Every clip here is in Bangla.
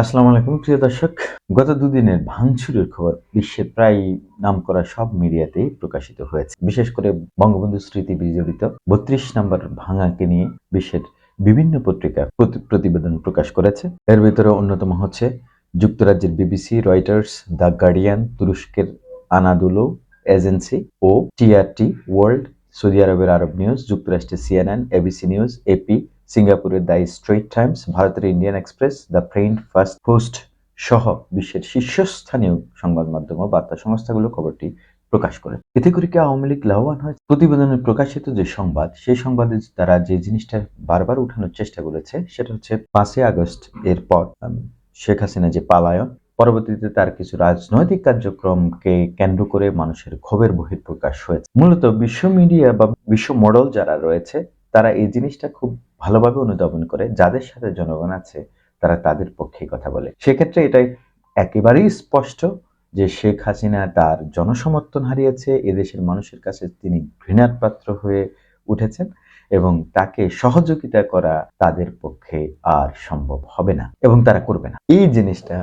আসসালামু আলাইকুম প্রিয় দর্শক। গত দুদিনের ভাঙচুরের খবর বিশ্বের প্রায় নামকরা সব মিডিয়াতেই প্রকাশিত হয়েছে। বিশেষ করে বঙ্গবন্ধু স্মৃতি বিজড়িত ৩২ নম্বর ভাঙাকে নিয়ে বিশ্বের বিভিন্ন পত্রিকা প্রতিবেদন প্রকাশ করেছে। এর ভিতরে অন্যতম হচ্ছে যুক্তরাজ্যের বিবিসি, রয়টার্স, দ্য গার্ডিয়ান, তুরস্কের আনাদোলু এজেন্সি ও টিআরটি ওয়ার্ল্ড, সৌদি আরবের আরব নিউজ, যুক্তরাষ্ট্রের সিএনএন, এবিসি নিউজ, এপি, সিঙ্গাপুরের দ্য স্ট্রেইট টাইমস, ভারতের Indian express, the print first post সহ বিশ্বের শীর্ষস্থানীয় সংবাদ মাধ্যম ও বার্তা সংস্থাগুলো খবরটি প্রকাশ করে। এতে করে কি আওয়ামী লীগ লাভবান হয়? প্রতিবেদনে প্রকাশিত যে সংবাদ, সেই সংবাদে তারা যে জিনিসটা বারবার উঠানোর চেষ্টা করেছে সেটা হচ্ছে 5ই আগস্ট এর পর শেখ হাসিনা যে পালায়ন, পরবর্তীতে তার কিছু রাজনৈতিক কার্যক্রমকে কেন্দ্র করে মানুষের ক্ষোভের বহিঃপ্রকাশ হয়েছে। মূলত বিশ্ব মিডিয়া বা বিশ্ব মডেল যারা রয়েছে তারা এই জিনিসটা খুব ভালোভাবে অনুধাবন করে, যাদের সাথে জনগণ আছে তারা তাদের পক্ষে কথা বলে। সেক্ষেত্রে এটাই একেবারেই স্পষ্ট যে শেখ হাসিনা তার জনসমর্থন হারিয়েছে, এদেশের মানুষের কাছে তিনি ঘৃণার পাত্র হয়ে উঠেছেন এবং তাকে সহযোগিতা করা তাদের পক্ষে আর সম্ভব হবে না এবং তারা করবে না। এই জিনিসটা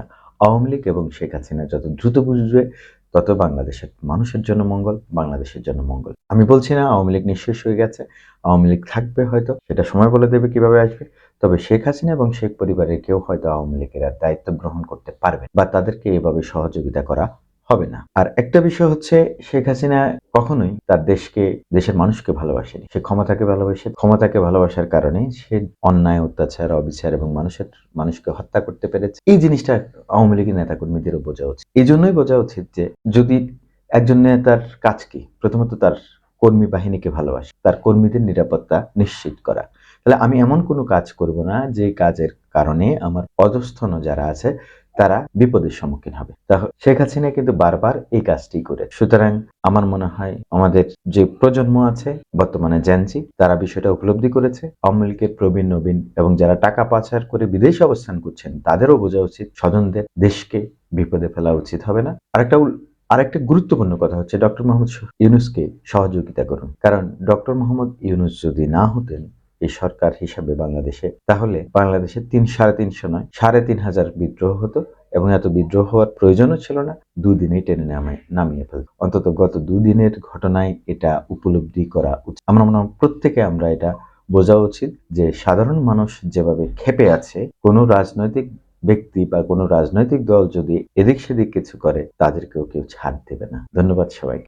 আওয়ামী লীগ এবং শেখ হাসিনা যত দ্রুত বুঝবে তত বাংলাদেশের মানুষের জন্য মঙ্গল, বাংলাদেশের জন্য মঙ্গল। আমি বলছি না আওয়ামী লীগ নিঃশেষ হয়ে গেছে, আওয়ামী লীগ থাকবে, হয়তো সেটা সময় বলে দেবে কিভাবে আসবে। তবে শেখ হাসিনা এবং শেখ পরিবারের কেউ হয়তো আওয়ামী লীগের আর দায়িত্ব গ্রহণ করতে পারবে বা তাদেরকে এভাবে সহযোগিতা করা হবে না। আর একটা বিষয় হচ্ছে, শেখ হাসিনা কখনোই তার দেশকে, দেশের মানুষকে ভালোবাসেনি। সে ক্ষমতাকে ভালোবাসে, ক্ষমতাকে ভালোবাসার কারণে সে অন্যায়, অত্যাচার, অবিচার এবং মানুষকে হত্যা করতে পেরেছে। এই জিনিসটা আওয়ামী লীগের নেতাকর্মীদেরও বোঝা উচিত। এই জন্যই বোঝা উচিত যে যদি একজন নেতার কাজ কি, প্রথমত তার কর্মী বাহিনীকে ভালোবাসে, তার কর্মীদের নিরাপত্তা নিশ্চিত করা। তাহলে আমি এমন কোনো কাজ করব না যে কাজের কারণে আমার অধস্তন যারা আছে তারা বিপদের সম্মুখীন হবে। শেখ হাসিনা কিন্তু বারবার এই কাজটি করে। সুতরাং আমার মনে হয় আমাদের যে প্রজন্ম আছে বর্তমানে জেনজি, তারা বিষয়টা উপলব্ধি করেছে। আওয়ামী লীগের প্রবীণ নবীন এবং যারা টাকা পাচার করে বিদেশে অবস্থান করছেন তাদেরও বোঝা উচিত স্বজনদের, দেশকে বিপদে ফেলা উচিত হবে না। আরেকটা গুরুত্বপূর্ণ কথা হচ্ছে ডক্টর মোহাম্মদ ইউনূসকে সহযোগিতা করুন। কারণ ডক্টর মোহাম্মদ ইউনূস যদি না হতেন এই সরকার হিসাবে বাংলাদেশে, তাহলে বাংলাদেশে 3,500 নয় 3,500 বিদ্রোহ হতো এবং এত বিদ্রোহ হওয়ার প্রয়োজনও ছিল না। দুদিনেই টেনে নামিয়ে ফেলত। অন্তত গত দুদিনের ঘটনায় এটা উপলব্ধি করা উচিত। আমরা মনে হয় প্রত্যেকে আমরা এটা বোঝা উচিত যে সাধারণ মানুষ যেভাবে ক্ষেপে আছে, কোনো রাজনৈতিক ব্যক্তি বা কোনো রাজনৈতিক দল যদি এদিক সেদিক কিছু করে তাদেরকেও কেউ ছাড় দেবে না। ধন্যবাদ সবাইকে।